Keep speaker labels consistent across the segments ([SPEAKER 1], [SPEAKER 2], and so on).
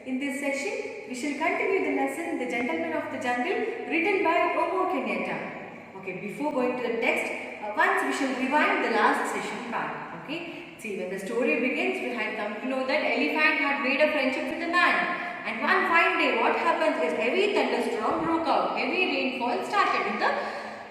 [SPEAKER 1] In this session, we shall continue the lesson The Gentleman of the Jungle, written by Jomo Kenyatta. Okay, before going to the text, once we shall rewind the last session part. Okay, see, when the story begins, we had come to know that Elephant had made a friendship with a man. And one fine day, what happens is heavy thunderstorm broke out. Heavy rainfall started in the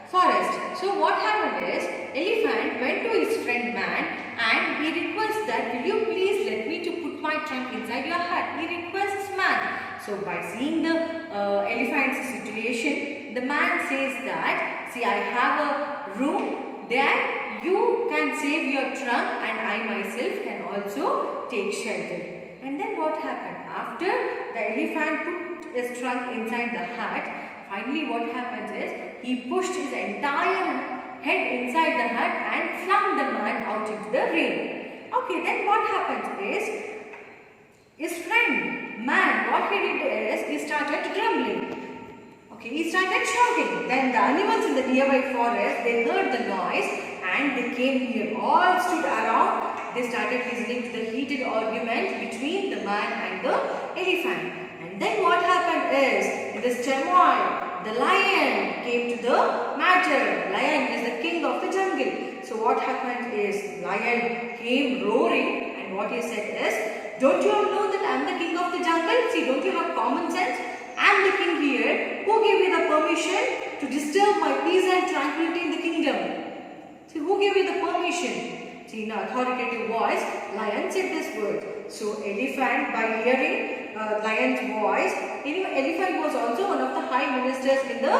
[SPEAKER 1] forest. So what happened is, Elephant went to his friend man and he requests that, will you please let me to put my trunk inside your hut? He requests man. So by seeing the elephant's situation, the man says that, see, I have a room there, you can save your trunk and I myself can also take shelter. And then what happened? After the elephant put his trunk inside the hut, finally what happens is, he pushed his entire head inside the hut and flung the man out into the rain. Okay, then what happens is, his friend, man, what he did is, he started grumbling. Okay, he started shouting. Then the animals in the nearby forest, they heard the noise and they came here. All stood around. They started listening to the heated argument between the man and the elephant. And then what happened is, in this turmoil, the lion came to the matter. Lion is the king of the jungle. So what happened is, lion came roaring and what he said is, don't you all know that I am the king of the jungle? See, don't you have common sense? I am the king here. Who gave you the permission to disturb my peace and tranquility in the kingdom? See, who gave you the permission? See, in an authoritative voice, lion said this word. So elephant, by hearing lion's voice, elephant was also one of the high ministers in the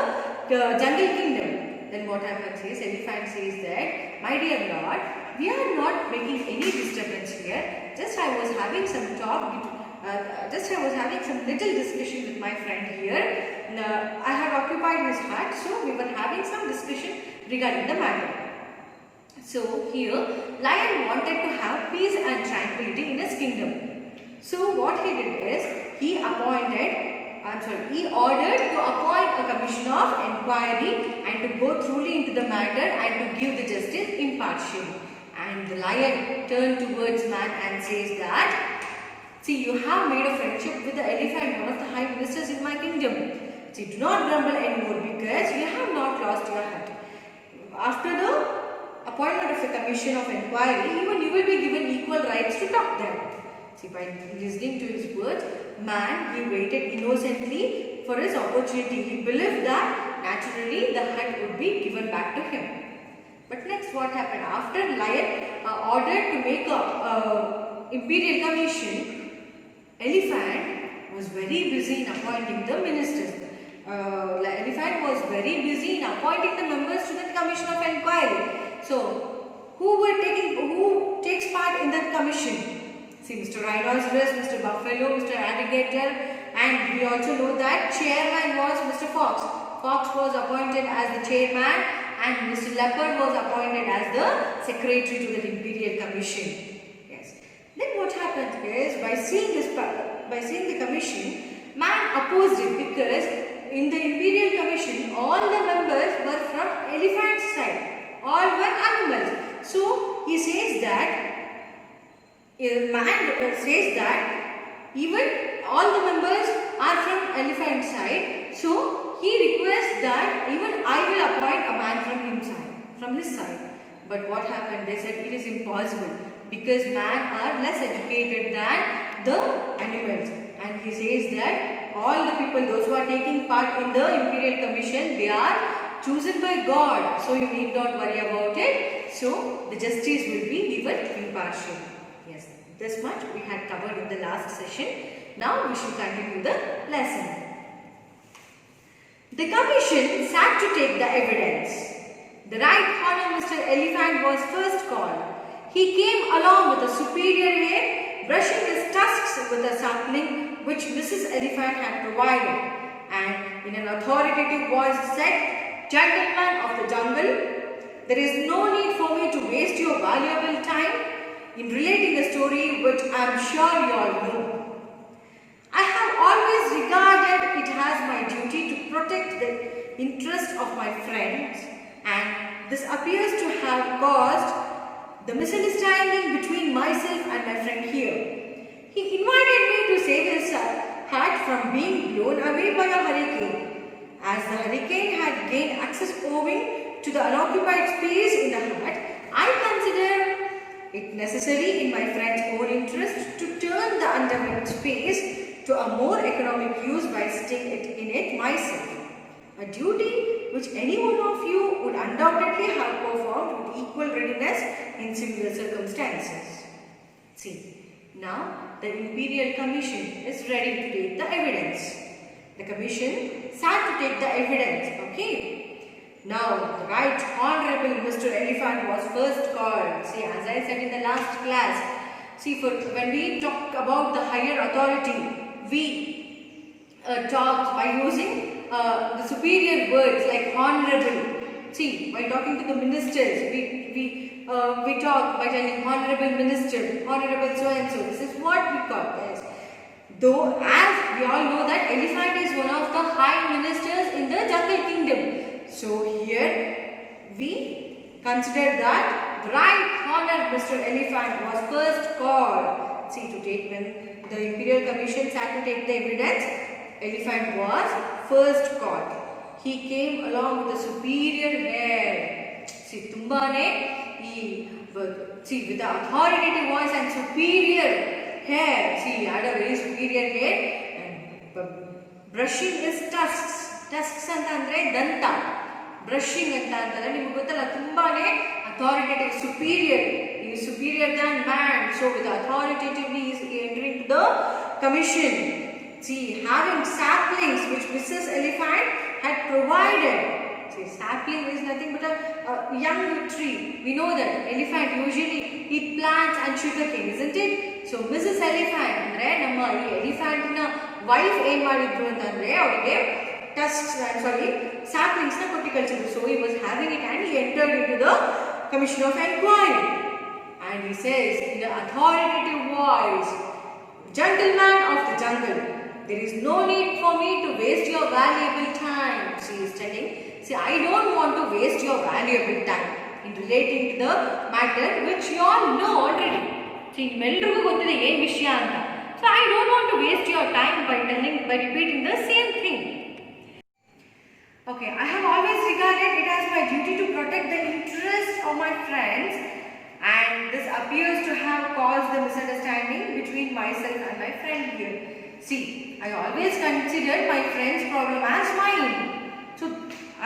[SPEAKER 1] jungle kingdom. Then what happens is, elephant says that, my dear lord, we are not making any disturbance here. Just I was having some talk, I was having some little discussion with my friend here. I had occupied his hut, so we were having some discussion regarding the matter. So here, lion wanted to have peace and tranquility in his kingdom. So what he did is, he ordered to appoint a commission of inquiry and to go thoroughly into the matter and to give the justice impartially. And the lion turned towards man and says that, see, you have made a friendship with the elephant, one of the high ministers in my kingdom. See, do not grumble anymore because you have not lost your hut. After the appointment of the commission of inquiry, even you will be given equal rights to talk there. See, by listening to his words, man, he waited innocently for his opportunity. He believed that naturally the hut would be given back to him. But next what happened? After lion ordered to make a imperial commission, elephant was very busy in appointing the ministers. Elephant was very busy in appointing the members to the commission of inquiry. So, who takes part in that commission? See, Mr. Rhinoceros, Mr. Buffalo, Mr. Alligator, and we also know that chairman was Mr. Fox. Fox was appointed as the chairman and Mr. Leopard was appointed as the secretary to the Imperial Commission. Yes. Then what happened is, by seeing the commission, man opposed it because in the Imperial Commission, all the members were from elephant's side. All were animals. So he says that, man says that even all the members are from elephant side. So he requests that even I will appoint a man from his side. But what happened? They said it is impossible because man are less educated than the animals. And he says that all the people, those who are taking part in the Imperial Commission, they are chosen by God. So you need not worry about it. So the justice will be given impartial. Yes, this much we had covered in the last session. Now we should continue the lesson. The commission sat to take the evidence. The Right Honourable Mr. Elephant was first called. He came along with a superior head, brushing his tusks with a sapling which Mrs. Elephant had provided, and in an authoritative voice said, Gentlemen of the jungle, there is no need for me to waste your valuable time in relating a story which I am sure you all know. I have always regarded it as my duty to protect the interest of my friends, and this appears to have caused the misunderstanding between myself and my friend here. He invited me to save his hut from being blown away by a hurricane. As the hurricane had gained access owing to the unoccupied space in the hut, I consider it necessary in my friend's own interest to turn the undeveloped space to a more economic use by sitting in it myself. A duty which any one of you would undoubtedly have performed with equal readiness in similar circumstances. See, now the Imperial Commission is ready to take the evidence. The Commission sat to take the evidence, okay? Now, the Right Honorable Mr. Elephant was first called. See, as I said in the last class, see, when we talk about the higher authority, we talk by using the superior words like honorable. See, while talking to the ministers, we talk by telling honorable minister, honorable so and so. This is what we call this. Though, as we all know that Elephant is one of the high ministers in the Jungle Kingdom. So here we consider that the Right Honour Mr. Elephant was first called. See, to take when the Imperial Commission sat to take the evidence, Elephant was first called. He came along with a superior hair. See, tumbane, see, with the authoritative voice and superior hair. See, he had a very superior hair and brushing his tusks. Tusks antandre danta. Brushing antandre niಮಗೆ ಗೊತ್ತಲ್ಲ ತುಂಬಾನೇ authoritative superior. He is superior than man. So with authoritatively he is entering to the commission. See, having saplings which Mrs. Elephant had provided. See, sapling is nothing but a young tree. We know that elephant usually he plants and sugarcane, isn't it? So Mrs. Elephant andre namma ee elephant na wife ಏನು ಮಾಡಿದ್ರು ಅಂತಂದ್ರೆ ಅವರಿಗೆ tusks saplings na ಕೊಟ್ಟಿ ಕಳಿಸಿದ್ರು. So he was having it and he entered into the commission of inquiry. And he says in the authoritative voice, "Gentleman of the jungle, there is no need for me to waste your valuable time." She is telling, see, I don't want to waste your valuable time in relating to the matter which you all know already. See, ನಿಮ್ಮೆಲ್ಲರಿಗೂ ಗೊತ್ತಿದೆ ಏನು ವಿಷಯ ಅಂತ. So I don't want to waste your time by repeating the same thing. Okay, I have always regarded it as my duty to protect the interests of my friends, and this appears to have caused the misunderstanding between myself and my friend here. See, I always considered my friend's problem as mine. So,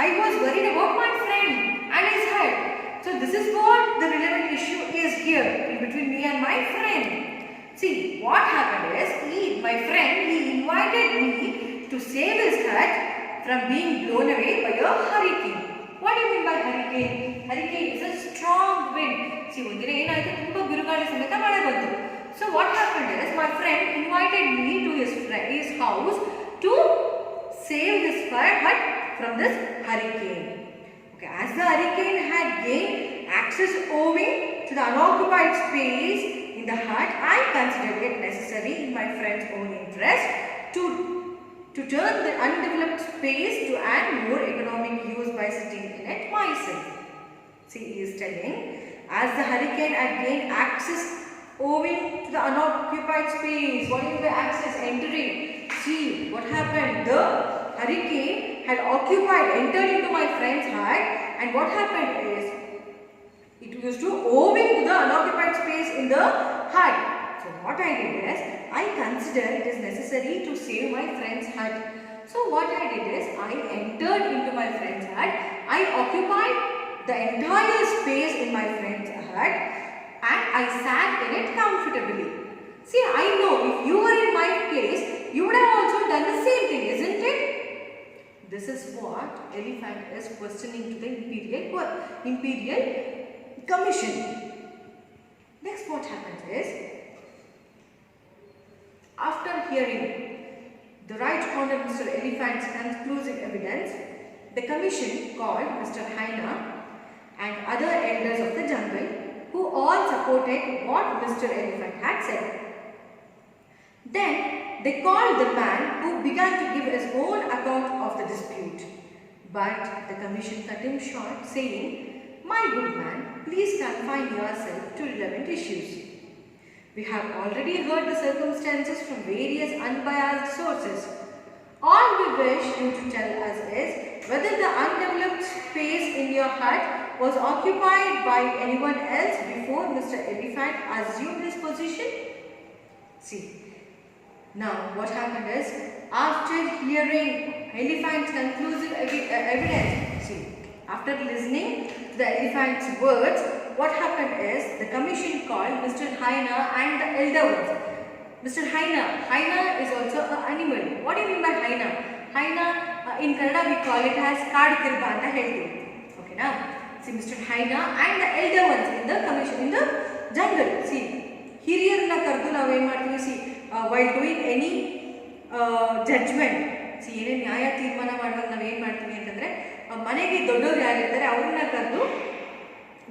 [SPEAKER 1] I was worried about my friend and his health. So, this is what the relevant issue is here in between me and my friend. See, what happened is, my friend invited me to save his hut from being blown away by a hurricane. What do you mean by hurricane? Hurricane is a strong wind. See, ಒಂದಿನ ಏನಾಯಿತು ತುಂಬ ಬಿರುಗಾಳಿ ಸಮೇತ ಮಳೆ ಬಂತು. So what happened is my friend invited me to his house to save his hut from this hurricane. Okay, as the hurricane had gained access owing to the unoccupied space in the hut, I considered it necessary in my friend's own interest to turn the undeveloped space to add more economic use by sitting in it myself. See, he is telling, as the hurricane had gained access owing to the unoccupied space. What is the access? Entering. See, what happened? The hurricane had entered into my friend's hut, and what happened is, it used to owing to the unoccupied space in the hut. So what I did is, I considered it is necessary to save my friend's hut. So what I did is, I entered into my friend's hut, I occupied the entire space in my friend's hut, and I sat in it comfortably. See, I know if you were in my place, you would have also done the same thing, isn't it? This is what Elephant is questioning to the Imperial Commission. Next, what happens is, after hearing the Right Honour Mr. Elephant's conclusive evidence, the Commission called Mr. Hyena and other elders of the jungle, who all supported what Mr. Elephant had said. Then they called the man who began to give his own account of the dispute. But the commission cut him short, saying, "My good man, please confine yourself to relevant issues." We have already heard the circumstances from various unbiased sources. All we wish you to tell us is whether the undeveloped space in your hut was occupied by anyone else before Mr. Elephant assumed his position. See, now what happened is, after hearing Elephant's conclusive evidence, after listening to the elephant's words, what happened is the commission called Mr. Hyena and the elder ones. Mr. Hyena is also an animal. What do you mean by hyena? Hyena in Kannada we call it as Kaadu Kirba anta ಹೇಳ್ತೀವಿ. Okay na? See, Mr. Hyena and the elder ones in the commission in the jungle. See, ಹಿರಿಯರನ್ನ ಕರೆದು ನಾವು ಏನು ಮಾಡ್ತೀವಿ? See, while doing any judgment, see, ಏನೇ ನ್ಯಾಯ ತೀರ್ಮಾನ ಮಾಡುವಾಗ ನಾವು ಏನು ಮಾಡ್ತೀವಿ ಅಂತಂದ್ರೆ ಮನೆಗೆ ದೊಡ್ಡವರು ಯಾರಿರ್ತಾರೆ ಅವ್ರನ್ನ ಕರೆದು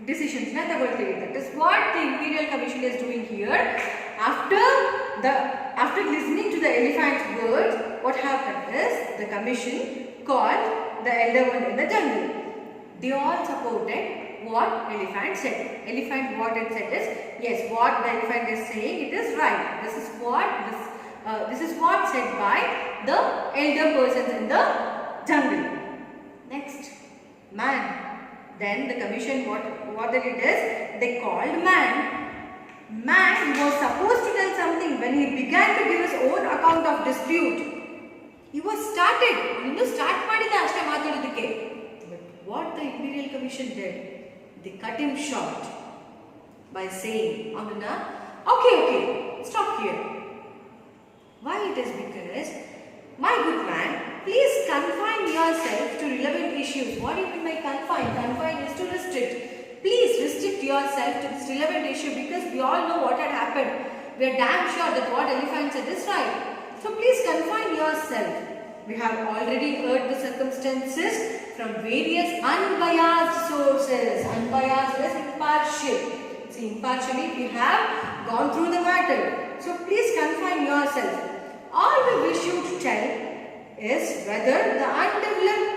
[SPEAKER 1] decisions na ತಗೊಳ್ತೀವಿ. That is what the Imperial Commission is doing here. After listening to the elephant's words, what happened is the commission called the elder one in the jungle. They all supported what elephant said. Elephant what it said is, yes, what the elephant is saying, it is right. This is what said by the elder persons in the jungle. Next, man. Then the commission what they did is they called man. Man was supposed to tell something when he began to give his own account of dispute. He was started. Innu start madida ashte maatadodakke. But what the Imperial Commission did, they cut him short by saying, Agna, okay, stop here. Why it is because, my good man, please confine yourself to relevant issues. What do you mean by confine? Confine is to restrict. Please restrict yourself to this relevant issue because we all know what had happened. We are damn sure that what elephant said is right. So please confine yourself. We have already heard the circumstances from various unbiased sources. Unbiased is impartial. See, impartially we have gone through the matter. So please confine yourself. All we wish you to tell is whether the undeveloped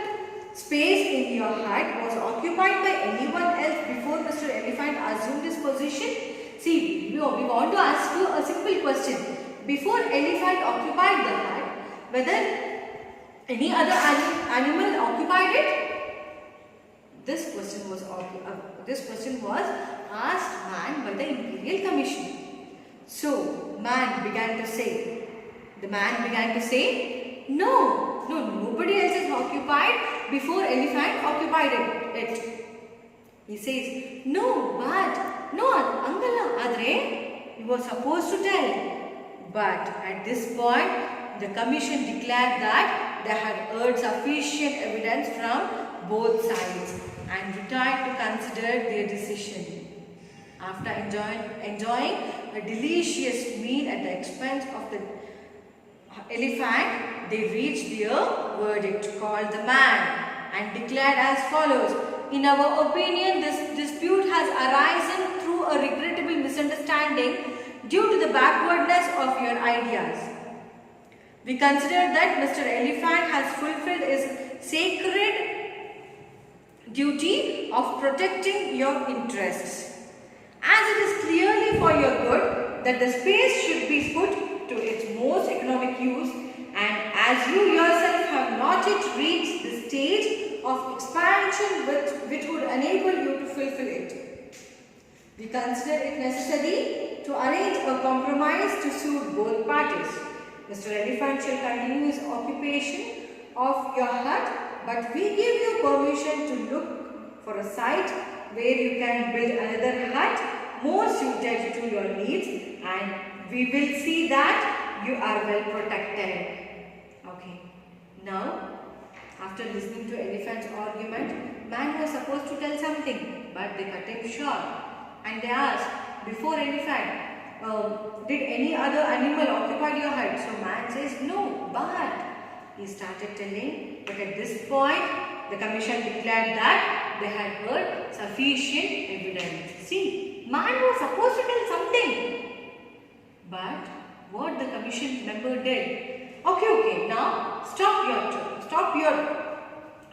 [SPEAKER 1] space in your hut was occupied by anyone else before Mr. Elephant assumed his position. See, we want to ask you a simple question. Before elephant occupied the hut, whether any other animal occupied it? This question was asked man by the Imperial Commission. So, the man began to say, no, nobody else is occupied before elephant occupied it. He says, no, angala, adre, you were supposed to tell. But at this point, the commission declared that they had heard sufficient evidence from both sides and retired to consider their decision. After enjoying a delicious meal at the expense of the elephant, they reached their verdict called the man and declared as follows. In our opinion, this dispute has arisen through a regrettable misunderstanding due to the backwardness of your ideas. We consider that Mr. Elephant has fulfilled his sacred duty of protecting your interests. As it is clearly for your good that the space should be put to its most economic use, and as you yourself have not yet reached the stage of expansion which would enable you to fulfill it, we consider it necessary to arrange a compromise to suit both parties. Mr. Elephant shall continue his occupation of your hut, but we give you permission to look for a site where you can build another hut more suited to your needs, and we will see that you are well protected. Okay. Now, after listening to elephant's argument, man was supposed to tell something, but they cut him short. And they asked, before elephant, did any other animal occupy your hut? So man says, no, but he started telling, but at this point, the commission declared that they had heard sufficient evidence. See, man was supposed to tell something, but what the commission member did, okay, now stop your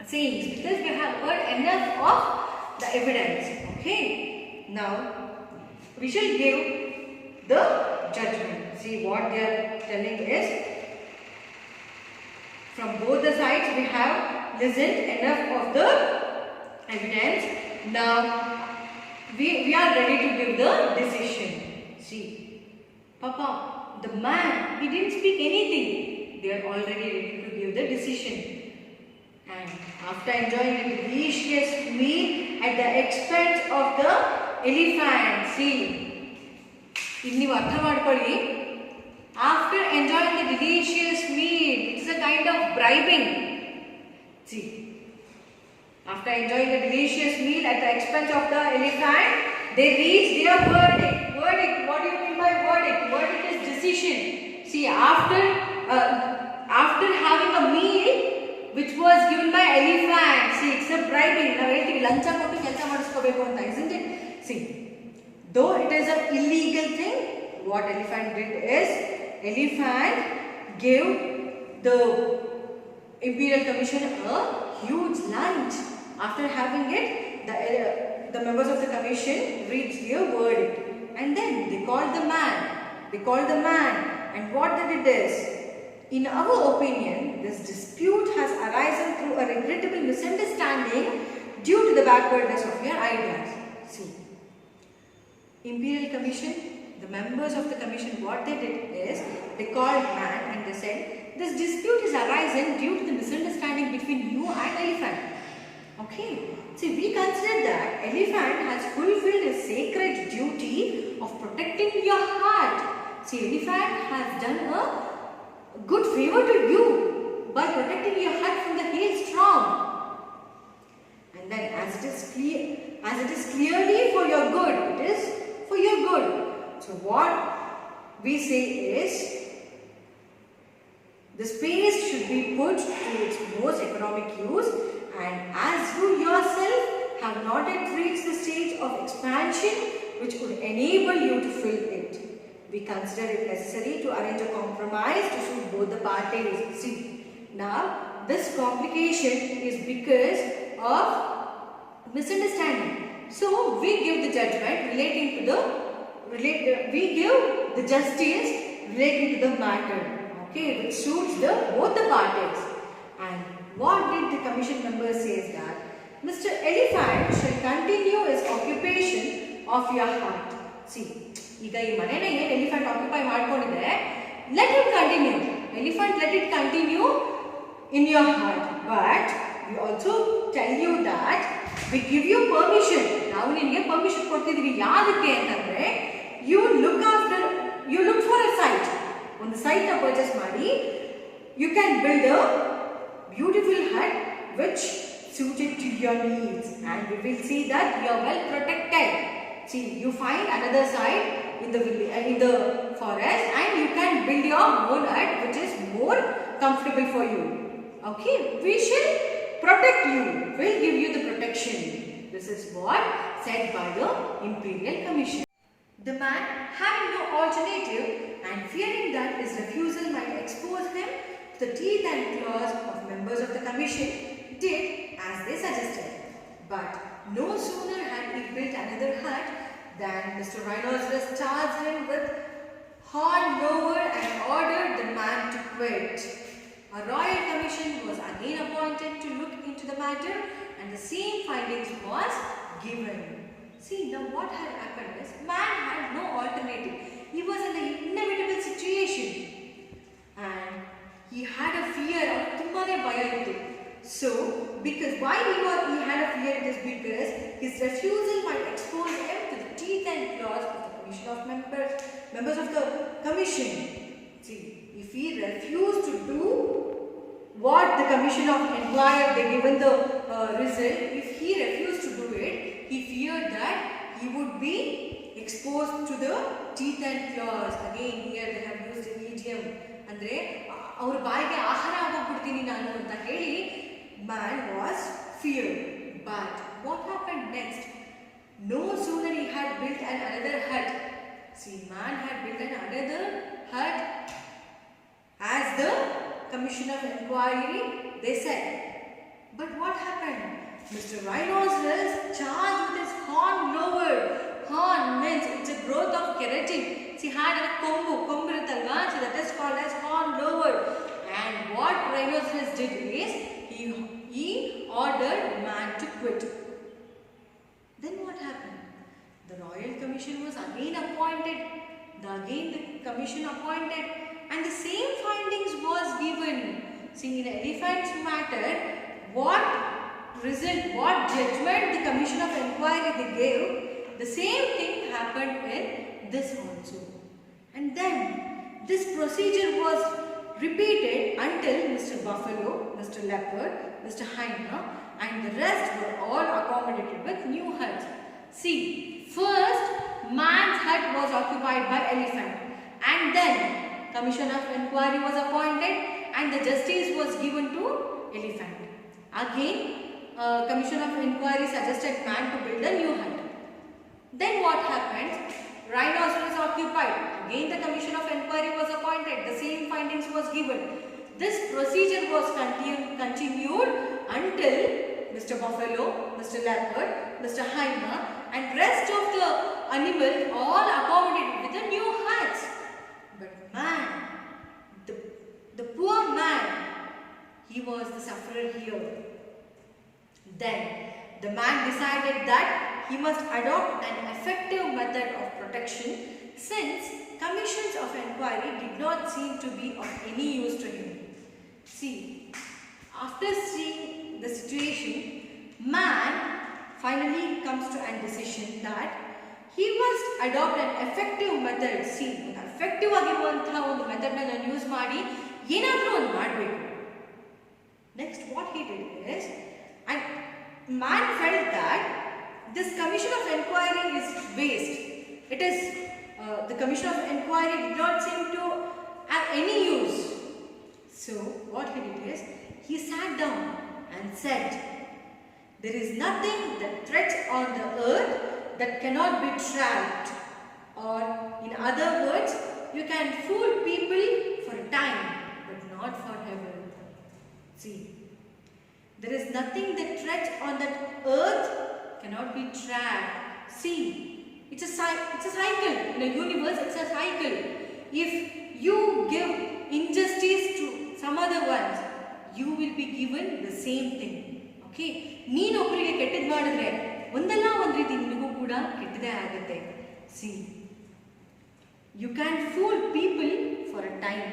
[SPEAKER 1] sayings because we have heard enough of the evidence. Okay, now we shall give the judgment. See what they are telling is, from both the sides we have listened enough of the evidence. Now we are ready to give the decision. See, Papa, the man, he didn't speak anything. They are already ready to give the decision. And after enjoying a delicious meal at the expense of the elephant, see, inni artha madkoli, after enjoying the delicious meal, it is a kind of bribing. See, after enjoying the delicious meal at the expense of the elephant, they reach their verdict. Verdict, what do you mean by verdict? Verdict is decision. See, after having a meal which was given by elephant, see, it's a bribing. Now ಹೇಳ್ತೀವಿ ಲಂಚ ಕೊಟ್ಟು ಕೆಲಸ ಮಾಡಿಸ್ಕೋಬೇಕು ಅಂತ, isn't it? See, though it is an illegal thing, what elephant did is, elephant gave the Imperial Commission a huge lunch. After having it, the members of the commission reached their verdict, and then they called the man. And what they did is, in our opinion, this dispute has arisen through a regrettable misunderstanding due to the backwardness of your ideas. See, Imperial Commission, the members of the commission, what they did is, they called man and they said, this dispute is arisen due to the misunderstanding between you and elephant. Okay, see, we consider that elephant has fulfilled his sacred duty of protecting your heart. See, elephant has done a good favor to you by protecting your heart from the hailstorm. And then as it is clearly for your good, it is for your good. So what we say is, the space should be put to its most economic use, and as you yourself have not yet reached the stage of expansion which would enable you to fill it, we consider it necessary to arrange a compromise to suit both the parties. See, now this complication is because of misunderstanding. So we give the judgment relating to the we give the justice relating to the matter, okay, which suits both the parties. And what did the commission members say is that Mr. Elephant shall continue his occupation of your heart. See, ಈಗ ಈ ಮನೆನ ಏನು elephant occupy ಮಾಡ್ಕೊಂಡಿದೆ, let it continue. Elephant, let it continue in your heart. But we also tell you that we give you permission. ನಾವು ನಿಮಗೆ permission ಕೊಡ್ತಿದೀವಿ. ಯಾದಕ್ಕೆ ಅಂತಂದ್ರೆ, you look for a site. ಒಂದು site ನ ಪರ್ಚೇಸ್ ಮಾಡಿ, you can build a beautiful hut which suited to your needs, and we will see that you are well protected. See, you find another site in the forest, and you can build your own hut which is more comfortable for you. Okay, we shall protect you. We'll give you the protection. This is what said by the Imperial Commission. The man, having no alternative and fearing that his refusal might expose him to the teeth and claws of members of the commission, did as they suggested. But no sooner had he built another hut than Mr. Rhinoceros charged him with horn lowered and ordered the man to quit. A royal commission was again appointed to look into the matter, and the same findings was given. See, now what had happened is, man had no alternative. He was in the inevitable situation, and he had a fear of tumbane bayayittu. So, because why he had a fear, it is because his refusal might expose him to the teeth and claws of the commission of members of the commission. See, if he refused to do what the commission of inquiry, they given the result, if he refused to do it, he feared that he would be exposed to the teeth and claws. Again, here they have used an idiom. Andre, our baige ahara agobidtini nanu anta heli, man was feared. But what happened next? No sooner he had built another hut. See, man had built another hut as the commission of inquiry, they said. But what happened? Mr. Rhinoceros, charged with his horn lowered, Horn means it's a growth of keratin. See, had a kombu irutalva, so that is called as horn lowered. And what rhinoceros did is he ordered man to quit. Then what happened? The royal commission was again appointed. The commission appointed, and the same findings was given. See, in elephant's matter, what judgment the commission of inquiry they gave, the same thing happened in this also. And then this procedure was repeated until Mr. Buffalo, Mr. Leopard, Mr. Hyena and the rest were all accommodated with new huts. See, first man's hut was occupied by elephant, and then commission of inquiry was appointed and the justice was given to elephant. Again, commission of inquiry suggested man to build a new hut. Then what happened? Rhinoceros occupied. Again the commission of inquiry was appointed. The same findings was given. This procedure was continued until Mr. Buffalo, Mr. Leopard, Mr. Hyena and rest of the animals all accommodated with the new huts. But man, the poor man, he was the sufferer here. Then the man decided that he must adopt an effective method of protection since commissions of inquiry did not seem to be of any use to him. See, after seeing the situation, man finally comes to a decision that he must adopt an effective method. See, effective ಆಗಿರುವಂತಹ ಒಂದು method ನಾನು use ಮಾಡಿ ಏನಾದರೂ ಒಂದು ಮಾಡಬೇಕು. Next what he did is, and man felt that this commission of inquiry is waste. It is the commission of inquiry did not seem to have any use. So what he did is, he sat down and said, there is nothing that treads on the earth that cannot be trapped. Or in other words, you can fool people for a time but not forever. See, there is nothing that treads on that earth cannot be trapped. See, it's a cycle. In a universe, it's a cycle. If you give injustice to some other ones, you will be given the same thing. Okay? ನೀನು ಒಬ್ಬರಿಗೆ ಕೆಟ್ಟದ್ದು ಮಾಡಿದ್ರೆ ಒಂದಲ್ಲ ಒಂದು ರೀತಿ ನಿನಗೂ ಕೂಡ ಕೆಟ್ಟದೇ ಆಗುತ್ತೆ. See, you can fool people for a time.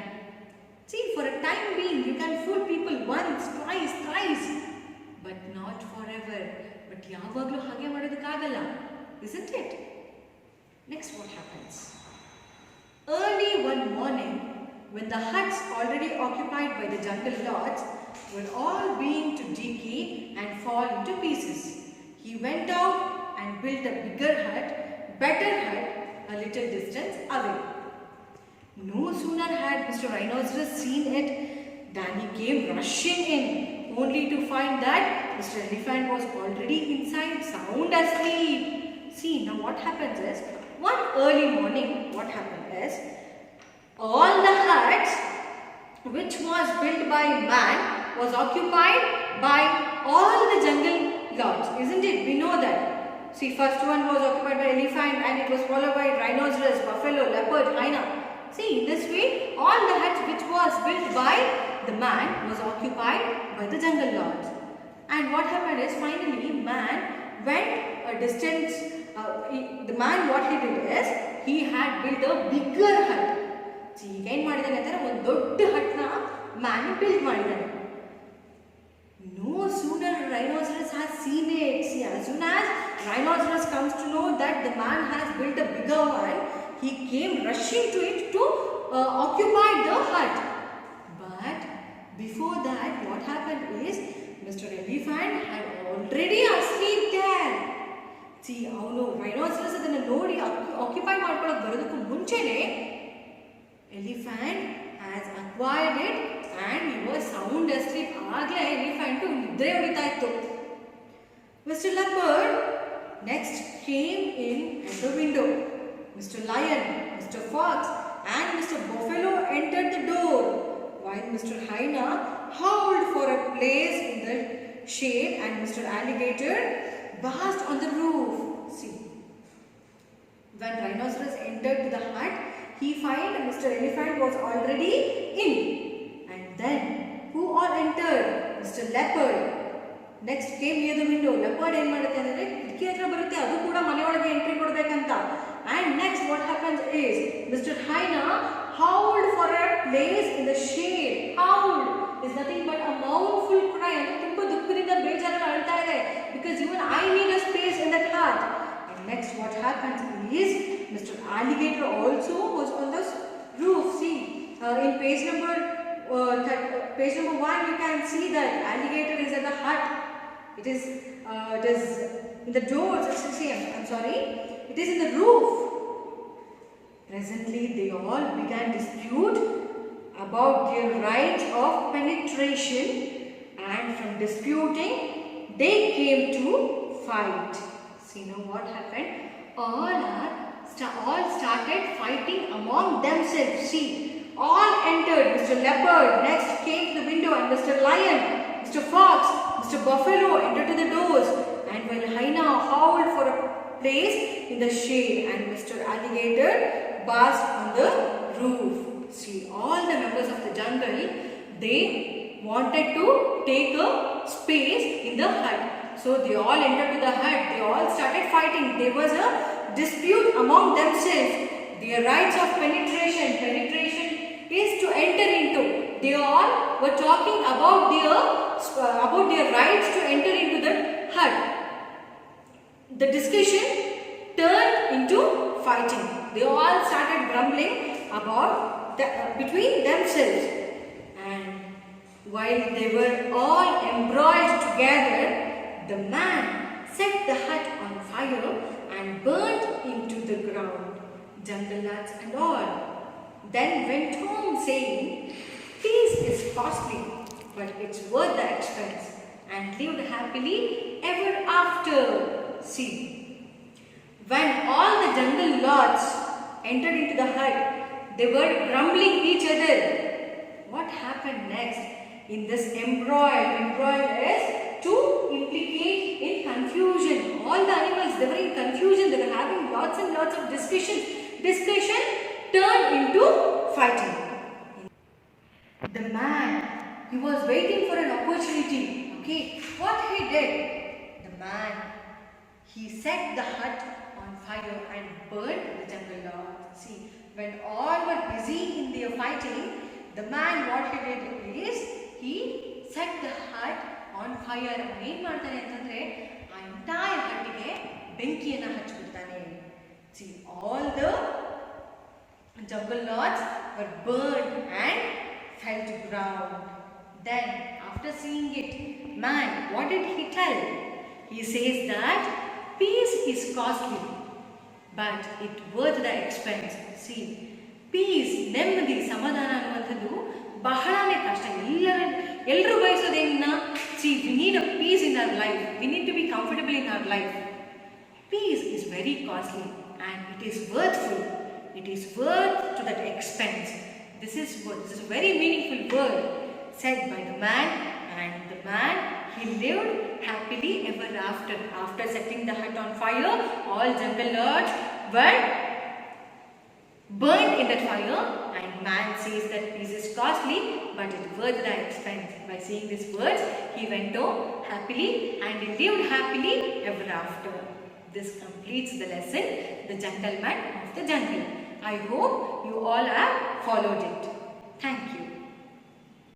[SPEAKER 1] See, for a time being, you can fool people once, twice, thrice, but not forever. But ಯಾವಾಗಲೂ ಹಾಗೆ ಮಾಡೋದಕ್ಕಾಗಲ್ಲ, isn't it? Next, what happens? Early one morning, when the huts already occupied by the jungle lords were all beginning to decay and fall into pieces, he went out and built a bigger hut, better hut, a little distance away. No sooner had Mr. Rhinoceros seen it than he came rushing in, only to find that Mr. Elephant was already inside, sound asleep. See, now what happens is, one early morning, what happened is, all the huts which was built by man was occupied by all the jungle lords, isn't it? We know that. See, first one was occupied by elephant and it was followed by rhinoceros, buffalo, leopard, hyena. See, in this way, all the huts which was built by the man was occupied by the jungle lords. And what happened is, finally, man went a distance. The man, what he did is, he had built a bigger hut. See, he ಏನು ಮಾಡಿದಾನೆ ಅಂದರೆ ಒಂದು ದೊಡ್ಡ ಹಟ್ನ man built ಮಾಡಿದಾನೆ. No sooner rhinoceros has seen it. See, as soon as rhinoceros comes to know that the man has built a bigger one, he came rushing to it to occupy the hut. But before that, what happened is, Mr. Elephant had already asleep there. See, ಅವನು rhinoceros ಅದನ್ನು ನೋಡಿ occupy ಮಾಡ್ಕೊಳ್ಳೋಕೆ ಬರೋದಕ್ಕೂ ಮುಂಚೆನೇ elephant has acquired it and he was sound asleep. ಆಗಲೇ elephant ನಿದ್ರೆ ಹೊಡಿತಾ ಇತ್ತು. Mr. Leopard next came in at the window. Mr. Lion, Mr. Fox and Mr. Buffalo entered the door, while Mr. Hyena howled for a place in the shade and Mr. Alligator basked on the roof. See, When rhinoceros entered to the hut, he found Mr. Elephant was already in. And then who all entered? Mr. Leopard. Next came near the window. Leopard ಏನು ಮಾಡುತ್ತೆ ಅಂದರೆ ಕಿಟಕಿ ಹತ್ರ ಬರುತ್ತೆ, ಅದು ಕೂಡ ಮನೆಯೊಳಗೆ entry ಕೊಡಬೇಕಂತ. And next what happens is Mr. Hyena howled for a place in the shade. Howled is nothing but a mournful cry. ಅಂದರೆ ತುಂಬ ದುಃಖದಿಂದ ಬೇಜಾರಲ್ಲಿ ಅಳ್ತಾ ಇದೆ. Because even I need a space in that hut. And next what happens is Mr. Alligator also was on the roof. See, in page number 1 you can see that alligator is at the hut. It is in the doors. I'm sorry. It is in the roof. Presently they all began dispute about their right of penetration, and from disputing they came to fight. See now what happened? All started fighting among themselves. See, all entered. Mr. Leopard next came to the window, and Mr. Lion, Mr. Fox, Mr. Buffalo entered to the doors, and while Hyena howled for a place in the shade, and Mr. Alligator basked on the roof. See, all the members of the jungle, they wanted to take a space in the hut. So they all entered to the hut. They all started fighting. There was a dispute among themselves. Their rights of penetration. Penetration is to enter into. They all were talking about their rights to enter into the hut. The discussion turned into fighting. They all started grumbling about between themselves. And while they were all embroiled together, the man set the hut on fire and burnt into the ground, jungle nuts and all. Then went home saying, "Peace is costly, but it's worth the expense," and lived happily ever after. See, when all the jungle lords entered into the hut, they were grumbling each other. What happened next? In this embroil is to implicate in confusion. All the animals, they were in confusion. They were having lots and lots of discussion. Discussion turned into fighting. The man, he was waiting for an opportunity. Okay, what he did? The man, he set the hut on fire and burned the jungle lord. See, when all were busy in their fighting, the man, what he did is he set the hut on fire. ಏನು ಮಾಡ್ತಾನೆ ಅಂತಂದ್ರೆ ಆ entire ಹಟ್ಟಿಗೆ ಬೆಂಕಿಯನ್ನು ಹಚ್ಚಿಬಿಡ್ತಾನೆ. See, all the jungle lords were burned and fell to ground. Then after seeing it, man, what did he tell? He says that peace is costly, but it worth the expense. See, peace, ನೆಮ್ಮದಿ, ಸಮಾಧಾನ ಅನ್ನುವಂಥದ್ದು ಬಹಳನೇ ಕಷ್ಟ. ಎಲ್ಲರೂ ಬಯಸೋದೇನ? See, we need a peace in our life. We need to be comfortable in our life. Peace is very costly and it is worthful. It is worth to that expense. This is a very meaningful word said by the man, and the man, he lived happily ever after. After setting the hut on fire, all jungle lords were burned in that fire, and man says that peace is costly, but it worth the expense. By saying these words, he went home happily and he lived happily ever after. This completes the lesson, The Gentleman of the Jungle. I hope you all have followed it. Thank you.